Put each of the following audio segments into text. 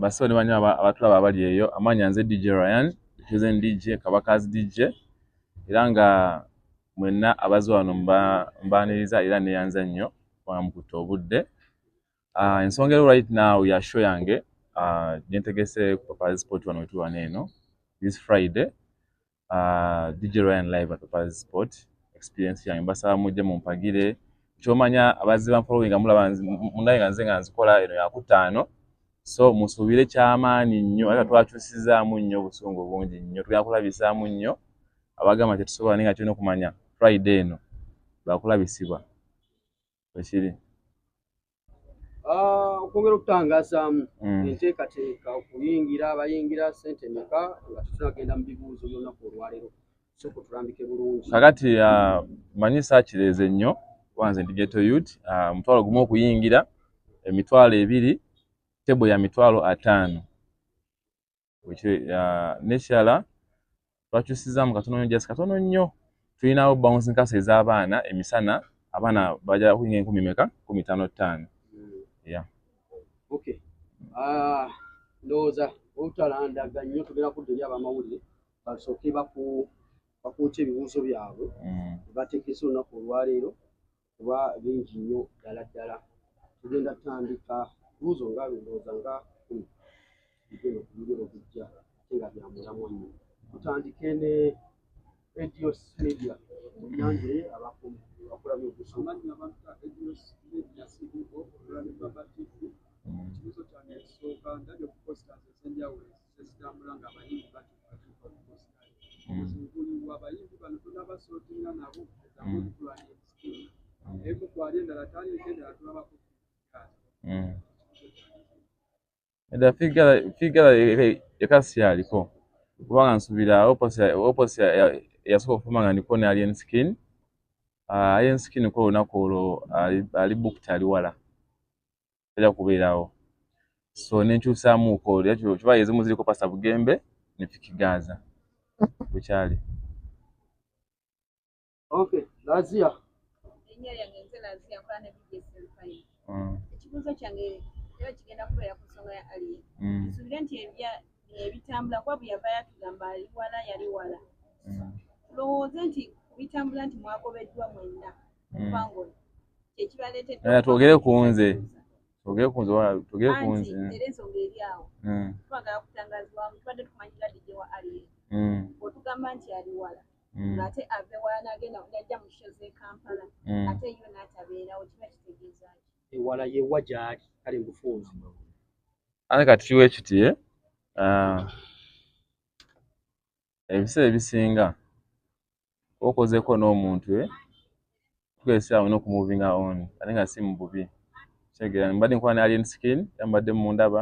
basoni banyo abatulaba abali eyo amanya nze DJ Ryan tuzen DJ Kabakazi DJ era nga mwenna abazi wano mbaniriza era neyanza nnyo bamukuta obudde. Ensonga right now ya show yange nyentegese ku Papa's Sport wano wetuwa neno this Friday. DJ Ryan live at Papa's Sport experience yange mbasaba mujje mumpagire kyomanya abazi bamfollowinga mulaba mundaye nze nga nzikola eno ya kutaano. So musubire kyamaani nnyo aka twakyusizaamu nnyo obusungu bungi nnyo tugenda kulabisaamu nnyo abagamba tetusobola ninga tulina okumanya Friday eno bakulabisibwa wekiri okwongera okutangazaamu enteekateeka okuyingira abayingira ssente meka nga tunagenda mu bibuuzo by'olunaku olwaleero soko tulambike bulungi kakati manyi saakireze nnyo wanze ndi Ghetto Youth mutwalo gumu okuyingira emitwalo 2 tebo ya mitwalo 5 nekyala twakyusizaamu katono nnyo katono nnyo tulinawo bouncing castle ez'abaana emisana abaana bajja kuyinga 10 meka 15 yeah okay ndowooza obutalandaga nnyo tugenda kudda eri abamawulire basooke bakuuta ebibuuzo byabwe bateekesa olunaku olwaleero kuba bingi nnyo ddala tugenda tutandika buuzo nga ndowooza nga bigenda okubigero bijja ate nga byamulamu nnyo tutandike ne radio media oyanjire abakola by'okusoma ikibuzo cyane soka ndabyo ku posters ezenjawulo zitambula nga abayimbi batuka ku posters kuli abayimbi bano tunabasotinga nabo ezamuli kulanye skill ebo kwali endala tali kenda tulaba ku eda figura ekasi yaliko kubanga nsubira oposi yasoka okufuma nga ndiko ne alien skin ko olunaku olwo ali booked ali wala tera kubeerawo so nenkyusaamuuko kiba ezimu ziriko pasta bugembe ne fikigaza bukyali okay lazia enyo yange nze lazia kwa ne BJSL fine ekibuzo kyange era kigenda kubeera ku nsonga ya alien nsubire nti ebitambula kwa buyavaayo tugamba ali wala yali wala tulowooze nti kubitambula nti mwagobeddwa mwenna Fangon kyekibaleetedde twogere ku nze era ensonga eri awo twagala kutangazibwamu tubadde tukumanyira DJ wa alien otugamba nti ali wala ng'ate ave wala n'agenda najja mu show z'e Kampala ate yo n'atabeerawo kiba kitegeeza ki ewala yewa gyali kale mbufunzi ate kati kiwe kiti ebiseera ebisinga okozeko n'omuntu tugeesera olina okumuvinga on ate nga si mu bubi kyegera mbadde nkola ne alien skin yambadde mu ndaba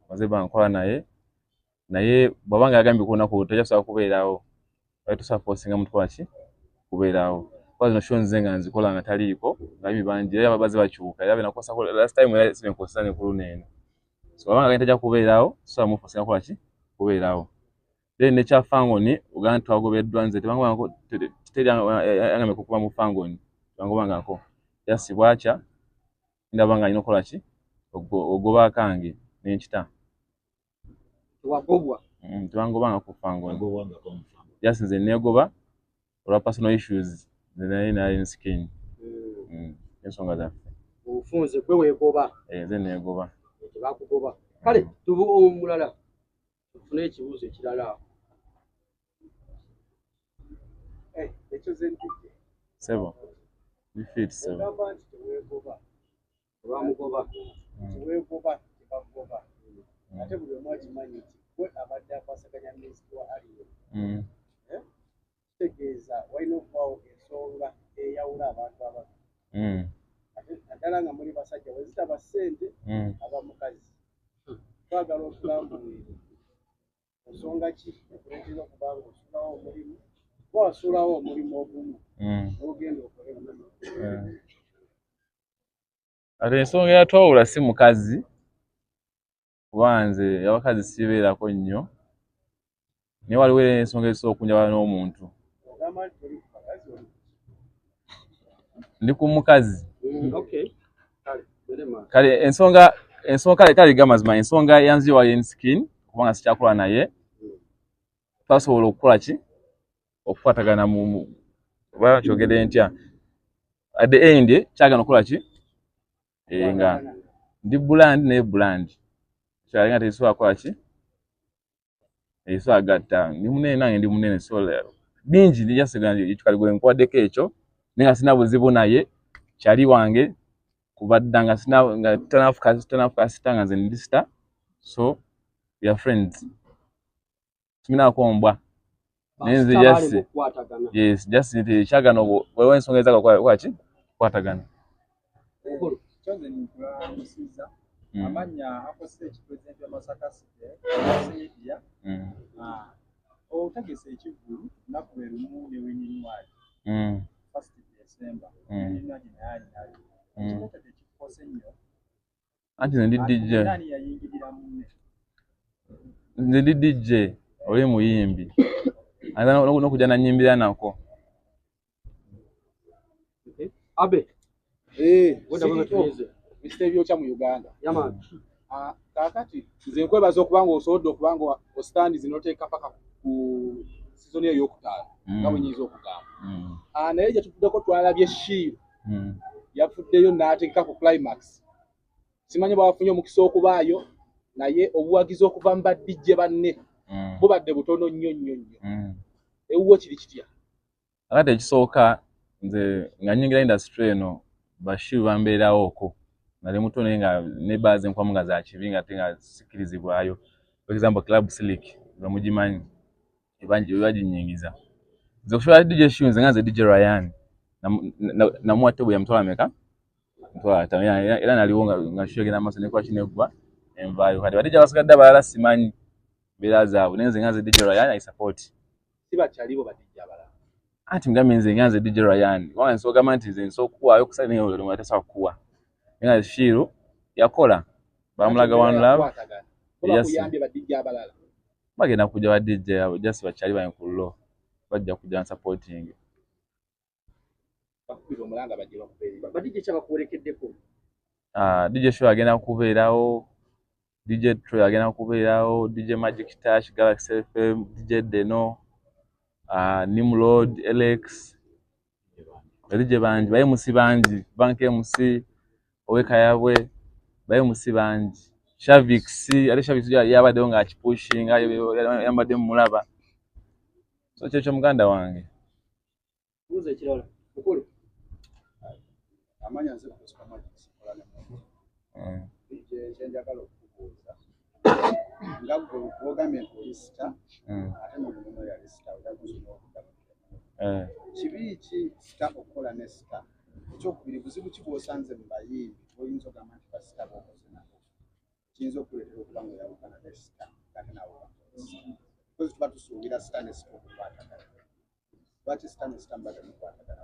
maze bankola naye bw'abanga yagambye ku lunaku tejasobola kubeerawo tusaposinga mutukola ki kubeerawo kwa zino show nze nga nzikola nga taliiko nga bibanje era ababazi bakyuka era benakosa last time era sibenkosa ne ku luneeno so bw'abanga agenda tajja kubeerawo tusobola mufosinga kukola ki kubeerawo then nekya Fangon uganda twagobeddwa nze tebangobangako yangamye kukuba mu Fangon tebangobangako yasibwakya ndabanga alina okukola ki ogoba akange nenkita wagobwa tebangobanga ku Fangon just nze negoba olwa personal issues naye nali skin ensonga zaffe obufunze gwe weegoba nze negoba tebakugoba kale tubu omulala tufune ekibuuzo ekirala ekyo zentije sebo bifit sebo olwamugoba weegoba tebakugoba ate buli omu akimanyi nti gwe abadde akwasaganya minisitiri wa aliyo kitegeeza walina okubaawo ensonga eyawula abantu abato naddala nga muli basajja bwe zitaba ssente abamukazi twagala okulambulira ensonga ki ekuleetera okuba nga osulawo omulimu oba wasulawo omulimu ogumu n'ogenda okola ate ensonga eyatwawula si mukazi kuba nze abakazi sibeerako nnyo naye waliwo era ensonga ezisobola okunjawula n'omuntu ndi ku mukazi kale ensonga ensonga kale gamazima ensonga yanziwa yen skin kubanga sikyakula naye twasobola okukola ki okukwatagana mu bakyogedde ntya at the end kyagana okukola ki nga ndi brand ne brand kyalinga tekisobola kukola ki ekisobola gatta ndi munene nange ndi munene so bingi ndijasigana ekikaligwe nkwaddeko ekyo nenga sina buzibu naye kyali wange kubaddanga sina nga tanafuka nze ndi sita so we are friends simina kombwa nenze yes just kyagana wewe ensonga ezaka kwa ki kwatagana kyoze nikula musiza amanya akose ekipresident wa Masaka City Ebyama otagese ekivulu nakubeera mu ne wenyini waji 1st December ni naji nayi kyote tekikose nnyo anti ndi DJ nani yayingirira mu ndi DJ oli muyimbi ana nokuja na nyimbira nako abe Mr. Ebyocha mu Uganda. Yama. Kakati nze nkwebaza okubanga osodde okubanga ostandi zinoteeka paka ku season eyo yokutaala. Nga bwenyiza okugamba. Naye gye tuvuddeko twalabye Shiru. Yafuddeyo n'ateeka ku climax. Simanyi bwafunye omukisa okubaayo naye obuwagizi okuva mu badijje banne. Bubadde butono nnyo nnyo nnyo. Ewuwo kiri kitya. Akati ekisooka nze nga nyingira industry eno Bashiru bambeerawo okwo. Nali muto nenga ne baze nkwamuga za kibinga tenga sikirizibwayo for example club slick bamujimanyi ibanji nyingiza zokushwa DJ Shunze nganze DJ Ryan na muwatebo ya mtola meka mtola tamya era naliwonga ngashyoge namaso ne kwa kinegwa envayo kati badija basigadde balala simanyi birazaabo nenze nganze DJ Ryan I support siba chalibo badija balala ati ngamenze nganze DJ Ryan wanga nsoga manti nze nsokuwa yokusala ne olwo mwatasa kuwa nga Shiru yakola bamulaga one love bakuyambye badijja abalala bagenda kuja badijja abo just bakyali bankulo bajja kuja supporting bakubira omulanga bajje bakubeera badijja kya bakuwerekeddeko DJ Show agenda kubeerawo DJ Troy agenda kubeerawo DJ Magic Touch Galaxy FM DJ Deno Nimrod Alex DJ banji baye musibanji bank MC oweka yabwe baye musibanji Shavix ali Shavix yabadde nga akipushinga yambadde mulaba so kyecho muganda wange uze kirala ukulu amanya nze ku supermarket kola ne DJ chenja kalo kubuza ngabwo programme polista ate mu muno ya lista udakuzino kibiki sta okola ne sta kyokubiri buzibu kibosanze mbayimbi oyinza ogamati basita bokozena kiyinza okuleetera okuba nga oyawukana ne sta kati nawo because tuba tusuubira sta ne sta okukwatagana lwaki sta ne sta mbadde mukwatagana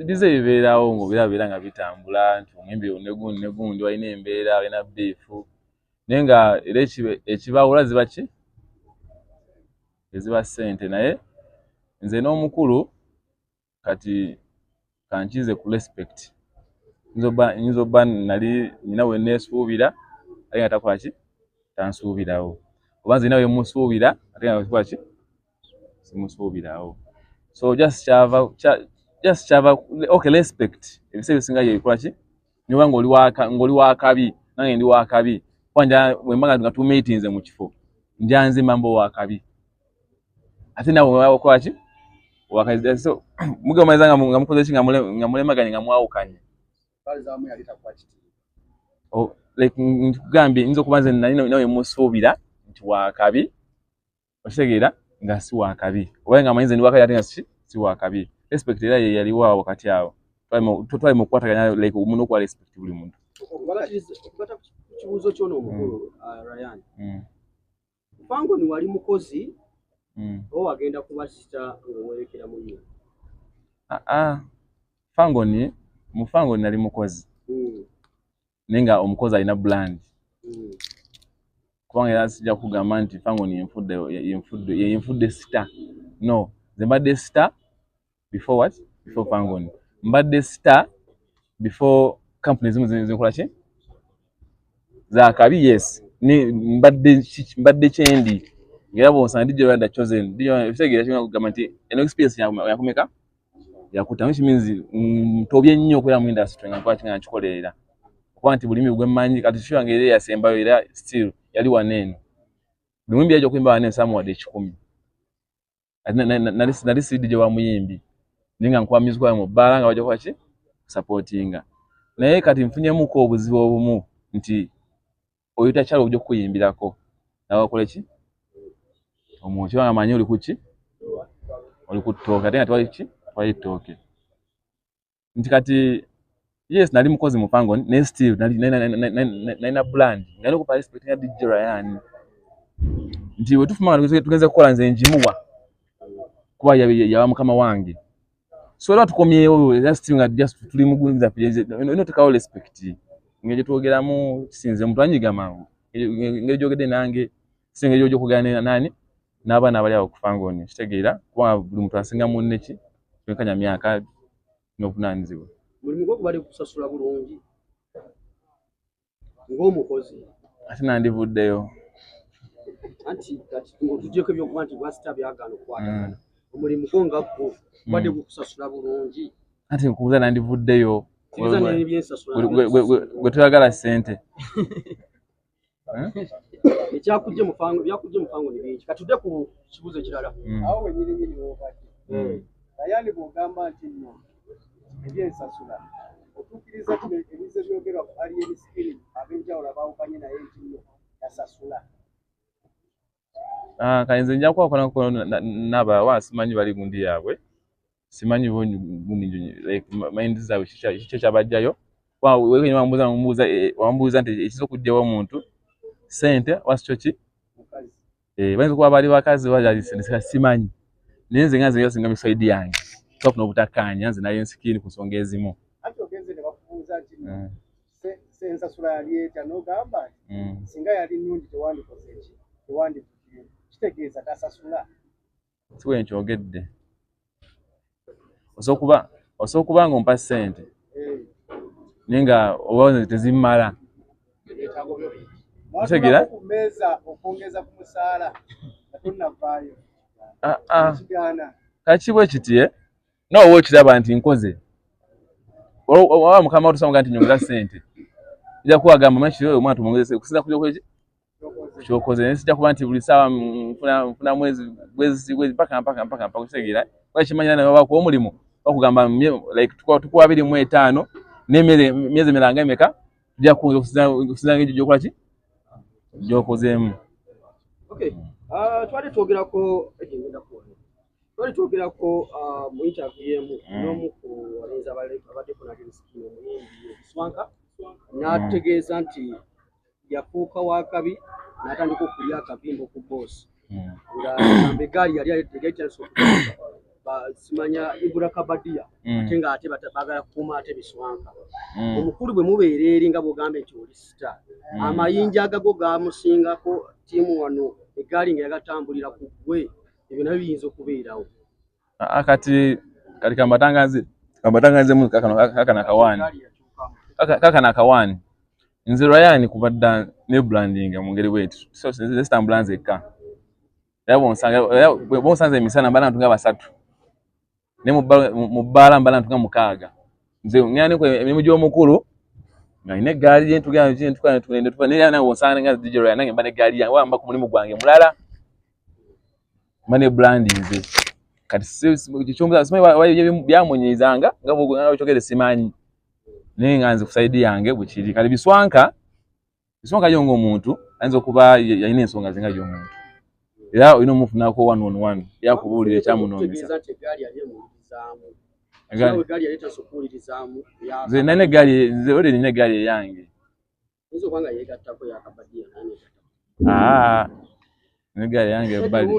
bize bibeerawo ngo birabeera nga bitambula nti omwembi negundi walina embeera alina beefu naye nga era ekibawula ziba ki eziba ssente naye nze n'omukulu kati kankize ku respect nzoba nali nina we nesuubira ali nga takola ki tansuubirawo oba nze nawe musuubira ate nga takola ki simusuubirawo so just chava okay respect ebise bisinga yekola ki niba ngoli wakabi nange ndi wakabi kwanja wembaga nga tu meetings mu kifo ndyanze mambo wakabi ate nawe wakola ki wakazi so mugamazanga ngamukoze kinga mulemaganye ngamwawukanye bali zamu yalita kwa kiti like nkugambye inzo kubanze nawe musuubira nti wakabi oshegeera nga si wakabi oba nga amanyize ndi wakabi ate nga si wakabi respect era yaliwa wakati awo twali mu kukwataganya like umuntu kwa respect buli muntu okubata kibuuzo kyono omukulu Ryan Fangon wali mukozi owa agenda kubasita ng'owerekera mu nnyo Fangon Fangon nali mukozi nenga omukozi alina brand kubanga era sijja kugamba nti Fangon yenfudde star no nze mbadde star before what before Fangon mbadde star before companies zikola ki za kabi yes ni mbadde chendi ngera bonsa DJ Wanda chosen DJ efisegera kinga kugamba nti eno experience yakumeka yakuta which means tobye nnyo kwera mu industry nga kwati nga nchikolerera kwa nti bulimi bw'emmanyi kati shwange yasembayo era still yali wanene lumbi yajo kwimba wanene samuwade 10 nali DJ wa muyimbi ninga nkwa music wa mobala nga wajo kwaki supportinga naye kati mfunyemu ko obuzibu obumu nti oyita kyalo ojjo kuyimbirako nawe akole ki omuntu amanyi oli kuki oli kutoka tenga twali ki twali toke nti kati yes nali mukozi mu Fangon ne still nali na brand nali ku participate ya DJ Ryan nti wetufuma tugenze kukola nze njimuwa kuba yabamu kama wange so lwa tukomyewo just nga just tuli mugunza pije no tekawo respect ngeje tuogeramu kisinze muntu anyigama ngeje ogede nange singeje ojo kuganira nani n'abana abali awo ku Fangon kitegeera kwa buli muntu asinga munne ki twenkanya myaka n'obunanizibwa mulimu gwo bali kusasula bulungi ng'omukozi ate nandivuddeyo anti kati tujjeko ebyokuba nti bwasita byagano kwatagana omulimu gwo nga gwo bade gukusasula bulungi ate nkubuuza nandivuddeyo kibuza n'ebyensasula gwe tuyagala ssente ekyakujje mu Fangon byakujje mu Fangon ni bingi katudde ku kibuzo ekirala awo wenyini wobadde ayali bw'ogamba nti nno ebyensasula otuukiriza ebize byogerwa ku alien skill ab'enjawulo abaawukanye naye nti nno yasasula kayinza nja kwakola naba wasimanyi bali gundi yaabwe simanyi gundi like mind zaabwe kiki kyabajjayo wekenye wambuuza nti ekiza okujjawo omuntu sente wasikyo ki bayinza okuba bali bakazi bajalisendeseka simanyi naye nze nga nze yasinga misaidi yange twafuna obutakkaanya nze nayo nsikiri ku nsonga ezimu ate ogenze ne bakubuuza nti sensasula yali eta n'ogamba singa yali nnungi tewandikoze ki tewandikukire kitegeeza tasasula siwe nkyogedde osobola ng'ompa ssente naye nga oba tezimmala otegeera ku mmeeza okwongeza ku musaala tonnavaayo kaki bwe kiti nawe okiraba nti nkoze oba mukama otusanga nti nyongeza ssente ija kuwagamba maki omwana tumwongeze okusinza kujokweki kyokoze naye sijja kuba nti buli ssaawa nfuna mwezi mpaka kitegeera wakimanyira nawe bakuwa omulimu bakugamba like tukuwa 25 n'emyezi emiranga emeka tujja kusinza ng'egyo gyokolaki gyokozeemu twali twogerako mu interview emu n'omu ku balenzi abadde ku nalyo nsikino omuyimbi Swanka n'ategeeza nti yafuuka wa kabi n'atandika okulya akabimbo ku boss nga egaali yali simanya Ibura Kabadia ate nga ate bagala kukuuma ate Biswanka omukulu bwe mubeera eri nga bw'ogambe nti oli star amayinja agago gamusingako ttiimu wano egaali nga yagatambulira ku ggwe ebyo nabyo biyinza okubeerawo kati kambatanganzemu kakana akawaani nze Ryan kubadda ne branding mu ngeri bweti so zitambula nzekka era bonsanze emisana mbala ntu nga basatu ne mu bbala mbala ntu nga mukaaga nze ngani ko emirimu gy'omukulu nga ine gaali yentugana tugende tufa ne nawe bonsanga nga DJ Ryan nange mbane gaali yange wamba ku mulimu gwange mulala mbane branding nze kati kichomba simanyi byamunyizanga nga bwo chokere simanyi nenga nze kusaidi yange bukiri kali Biswanka yongo omuntu ayinza okuba yalina ensonga zinga y'omuntu era olina omufunako 1-on-1 yakubuulira ekyamunoonyesa nze nane gaali nze ode nine gaali yange negari yange bali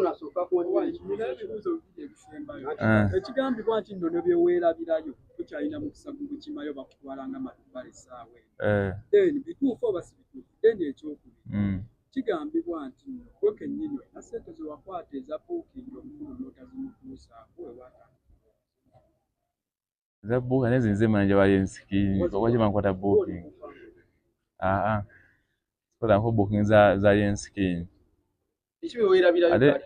ekigambibwa nti nno ne byeweerabirayo tukyalina mukisa gukimayo bakutwalanga matubale saawe then bituufu oba si bituufu then ekyokubiri kigambibwa nti gwe kennyini na ssente ze wakwata eza buukingi omukulu n'otazimutuusaako Za booking nezi nzema nje bali nsiki. Kwa chima nkwata booking. Kola nko booking za nsiki. Ade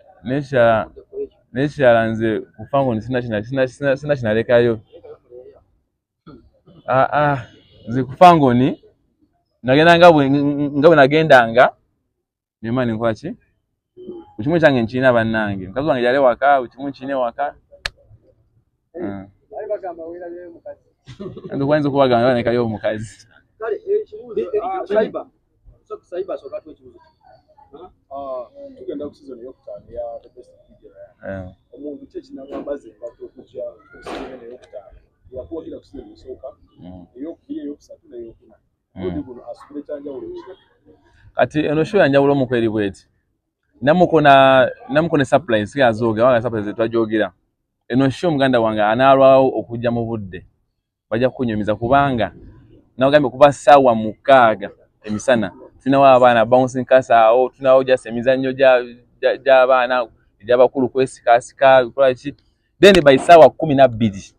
nesha nze ku Fangon sina kinalekayo. Nze ku Fangon nagenda ngabwe nagendanga nemani nkwaki ukimu kyange nchina bannange mukazi wange yale waka ukimu nchine waka bali bagamba wera bye mukazi ndo kwanza kubagamba bane kayo mukazi kale ekibuzo cyber so katwe ekibuzo tugenda ku season yokutano ya the best video omuntu kyekinambaze ngato okujja ku season yokutano yakuwa kila kuseason isoka eyokubiye yokusatu neyokuna asubire cyanja ulo kati eno show yanjawulo mu kweri bweti namukone surprise yazoga wanga surprise twajogira eno show muganda wange analwawo okujja mu budde bajja kunyumiza kubanga nagambe kuba sawa mukaaga emisana tunawa abana bouncing castle tunawo just emizanyo ja abana ejabakulu kwesikasika kola ki then by sawa 12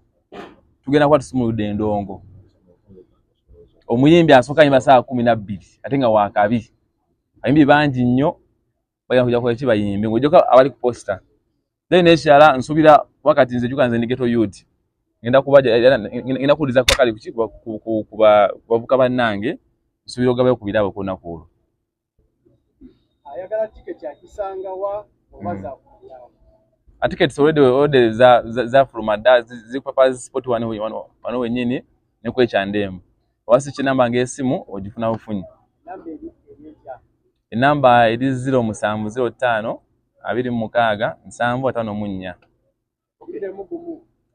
tugenda kwa tusumude ndongo omuyimbi asoka nyima saa 12 atenga wakabi ayimbi banji nnyo baya kuja kwa chiba yimbi ngojoka abali ku poster then neshala nsubira wakati nze jukanze ndigeto youth ngenda kubaja ngenda kuliza kwa kali kuchikwa kubavuka bannange nsubira ogabayo kubirabo kona kulo ayagala ticket yakisanga wa obaza tickets already za from ada zikupapa sport wano wenyini neko echandemu wasi chinamba ngesimu ojifuna ufunyi enamba edi 0705 26 554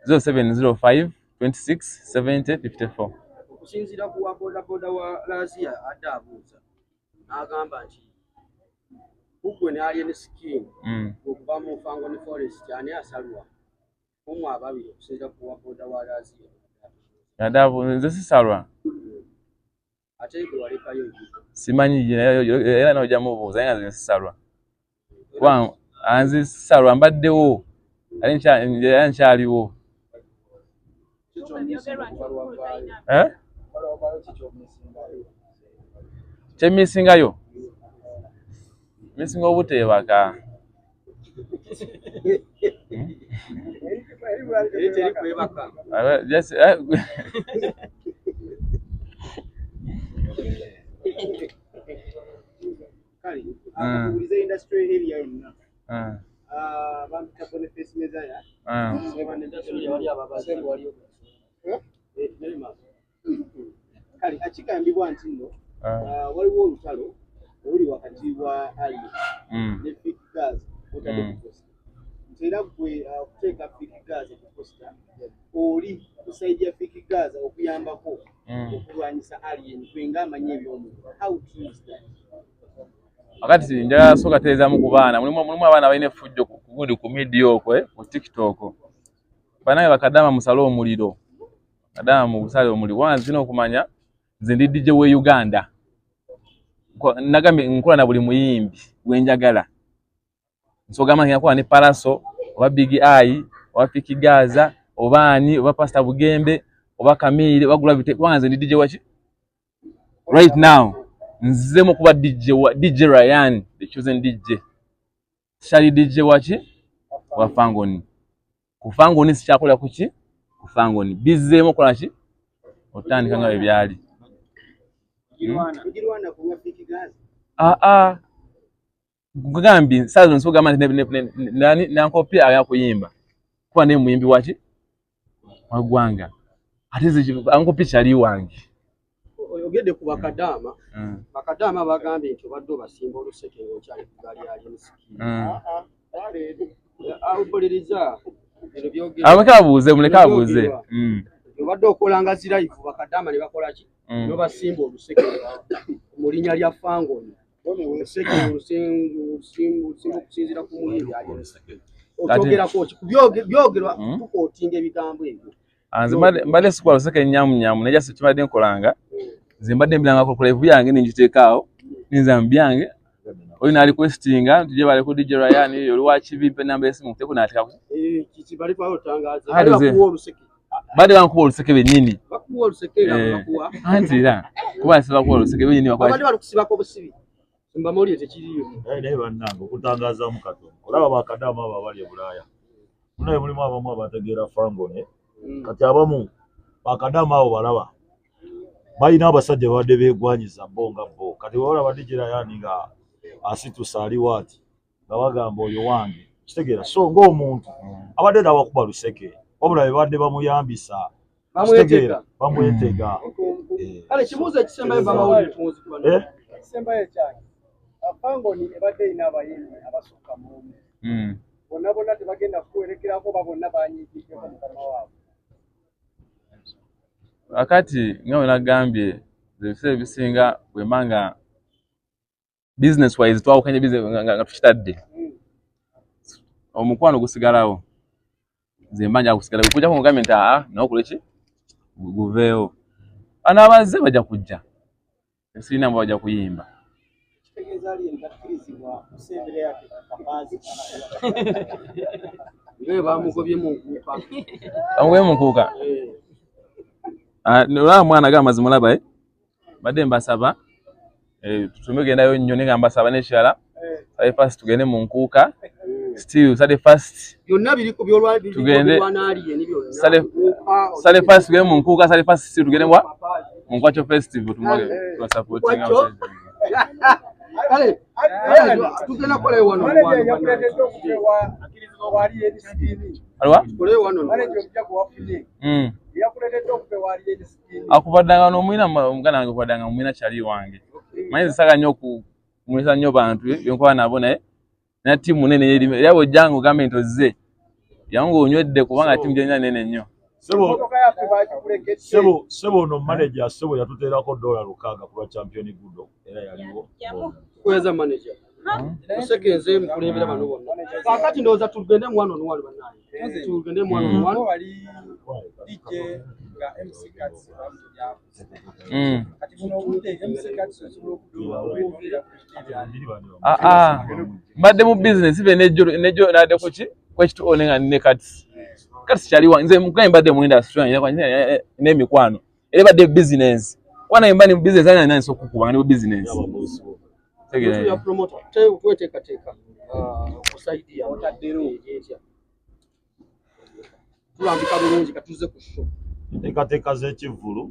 0705 26 70 54 okusinzira ku boda wa Lazia adabuza agamba nti kugwe ne alien skin okuva mu Fangon forest ani asalwa omu ababiri okusinzira ku boda wa Lazia adabu nze sisalwa ate gwe walekayo simanyi era no jamubuza nga nze sisalwa kwa anzi sisalwa mbaddewo ali nkyaliwo kyemisingayo misinga obuteebaka kuliza industry area yonna abantu kapone face mezaya kali akigambibwa nti nno waliwo olutalo oluli wakati wa ali ne Fik Gas era gwe okuteeka Fik Gas ku posta oli kusaidia Fik Gas okuyambako okulwanyisa alien kwenga amanye ebyomuntu how true is that akati njala soka teeza mu kubaana mulimu abaana balina effujjo ku media okwe ku TikTok banaye bakadama musalo omuliro kadama mu busale omuliro wanzi zino okumanya nze ndi DJ we Uganda nagambe nkola na buli muyimbi gwenjagala nsogama nyakuba ne Paraso oba Big Eye oba Fik Gaza obani oba Pastor Bugembe oba Kamili bagula bite wanzi ndi DJ wachi right now nzemo kuba DJ Ryan the chosen DJ shali DJ wachi wa Fangon ku Fangon sichakola kuchi ku Fangon bizemo kola chi otandika nga ebyali ugirwana kunya Fik Gas kugambi sazo nsogama nani nankopia yakuyimba kwa ne muyimbi wachi wagwanga atize ankopi chali wangi oyogede ku bakadama bakadama bagambe nti baddo basimba oluseke ngokyali kugali ali musiki awupoliriza abakabuze mulekabuze baddo okolanga ziraifu bakadama ne bakola ki no basimba oluseke mulinya lya Fangon oluseke olusimba okusinzira ku muyimbi ali musiki otogera kochi kubyogerwa tukotinga ebigambo ebyo anze mbale sikwa luseke nyamu neja sikibadde nkolanga zimbadde mbilanga ku live yange ninjiteekaawo ninzambyange oyo nali questinga tuje bale ku DJ Ryan oli wa kibipe namba esimu kuteko natika kiki bali pa otangaza ali bakuwa oluseke bade bankuba oluseke bennyini bakuwa oluseke nga bakuwa anti era kuba siba kuba oluseke bennyini abadde balukusibako busibi mbamuli tekiriyo naye bannange okutangaza mu Katonda olaba bakadama abo abali e Bulaaya munaye mulimu abamu abategeera Fangon kati abamu bakadama abo balaba balina abasajja babadde beegwanyiza bo nga bo kati olaba dijira yani nga asitusa aliwo ati nga bagamba oyo wange kitegeera so ng'omuntu abadde nabakuba luseke wabula bebadde bamuyambisa kitegeera bamwetega kale kibuuzo ekisembayo bamawulire tumuzikiba ekisembayo ekyange Fangon ebadde ina abayimbi abasukka mu bonna bonna tebagenda kuwerekerako ba bonna banyiigideko mukama waabwe akati nga wenagambye ebiseera ebisinga bwemanga business wise twawukanye nga tukitadde omukwano gusigalawo nze mbanja gusigalawo kujja ku mugambe nti nokole ki guveewo anabazze bajja kujja esirina mbu bajja kuyimba kitegeeza ali entakkirizibwa kusembera yake kapazi ngebe bamugobye mu nkuuka bamugobye mu nkuuka olaba mwana gamba mazima olaba badde mbasaba tutumegendayo nnyo ne nga mbasaba n'ekirala sale first tugende mu nkuuka still sale first byonna biri ku byolwali tugende byonna ni byonna sale first tugende mu nkuuka sale first still tugende mu Nkwacho festival tumoge tuwa supporting outside kale tugenda kola wano alwa kola wano akubadanga no mwina mugana wange kubadanga mwina chali wange manyi saka nnyo ku mwisa nnyo bantu byonkwa nabo naye na timu nene yeri yabo jangu gambe ntoze yangu onywedde kubanga timu jenna nene nnyo sebo no manager sebo yatuteerako $600 ku champion gudo era yaliwo kweza manager sekenze mkulebera bano bonna kakati ndoza tugende mwana no wali banaye tugende mwana no wali wali DJ ga MC Cats kati buno bude MC Cats osobola okuduwa mbadde mu business ibe nejo nade kuki kwekitu onenga ne Cats Cats chaliwa nze mukanye mbadde mu industry ne mikwano ele badde business wana imbani business ana nani so kukuba ne business ya promoter tweteka kusaidia otadero yeja tulambika bulungi katuze ku show teka z'ekivulu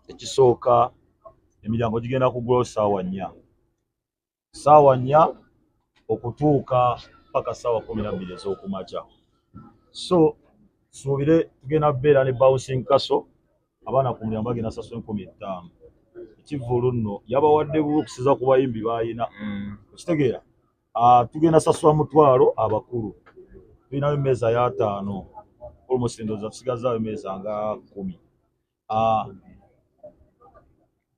ekisooka emiryango gigenda kugula saawa 4 okutuuka paka saawa 12 ez'okumakya so suubire tugenda beera ne bouncing castle abaana ku mulyango bagenda sasula 15 ekivulu nno yabawadde okusiza ku bayimbi bayina okitegeera tugenda sasula mutwalo abakulu tulinayo emmeeza ya 5 almost ndoza tusigazaayo emmeeza nga 10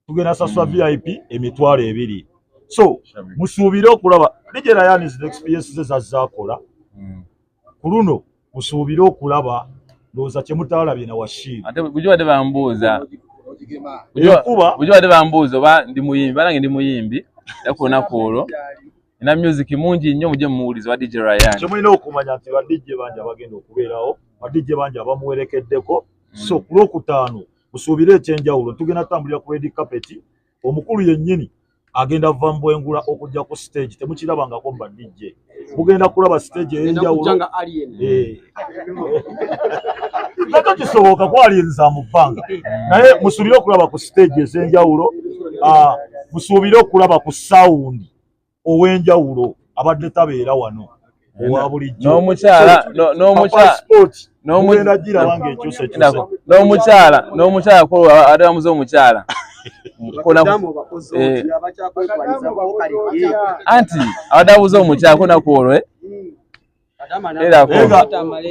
tugenda sasula VIP emitwalo 2 so musuubire okulaba Nigeria Yanis experience zazaakola ku luno musuubire okulaba ndowooza kyemutalabye na Washiri ate bujo bade bambuuza bujo bade bambuuza oba ndi muyimbi balange ndi muyimbi yakona koolo ina music mungi nnyo muje muwulize wa DJ Ryan kyemulina okumanya nti ba DJ banja bagenda okubeerawo ba DJ banja bamuwerekeddeko so ku Lwokutaano musuubire ekyenjawulo tugenda tambulira ku red carpet omukulu yennyini agenda vambwengula okujja ku stage temukirabangako ba DJ mugenda kulaba stage ey'enjawulo nato kisoboka ko alienza mu bbanga naye musuubire okulaba ku stage ez'enjawulo musuubire okulaba ku sound ow'enjawulo abadde tabeera wano owa bulijjo n'omukyala gira wange ekyusa ekyusa n'omukyala ko adamuze omukyala anti abadabuze omukyala ko nakwolwe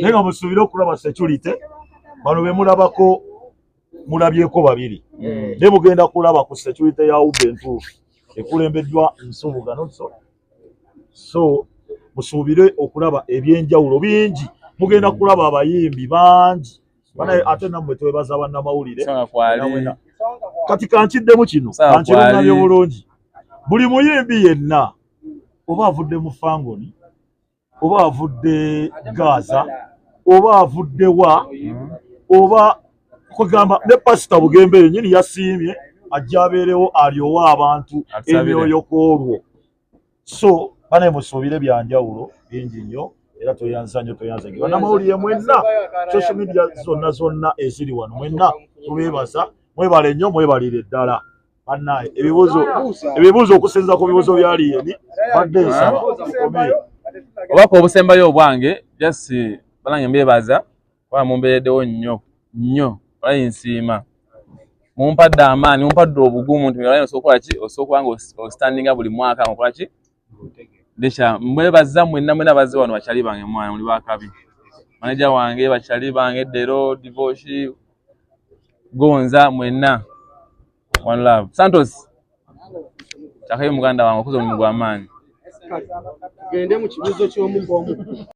nenga musuubire okulaba security bano be mulabako mulabyeko babiri ne mugenda kulaba ku security ya ube entuufu ekulembeddwa Nsubuga nonso so musuubire okulaba ebyenjawulo bingi mugenda kulaba abayimbi bangi banaye ate nammwe twebaza bannamawulire kati kankiddemu kino kankirungamye bulungi buli muyimbi yenna oba avudde mu Fangon oba avudde Gaza oba avudde wa oba kugamba ne pastor Bugembe yennyini yasiimye ajja abeerewo alyowa abantu emyoyo kwolwo. So bane musuubire byanjawulo bingi nnyo era toyanza nnyo bannamawulire mwenna social media zonna eziri wano mwenna tubeebaza mwebale nnyo mwebalire ddala bannaye ebibuuzo okusinza ku bibuuzo byali eni badde nsaba obaka obusembayo obwange just banange mbeebaza kuba mumbeereddewo nnyo balinsiima mumpadde amaanyi mumpadde obugumu nti osobola okuba nga ostandinga buli mwaka mukola ki desha mwebaza mwenna bazze wano bakyali bange mwana muli bakabi manager wange bakyali bange Dero Divoshi Gonza mwenna one love Santos chakayo muganda wange okuzo mu gwamaanyi tugende mu kibuzo ky'omu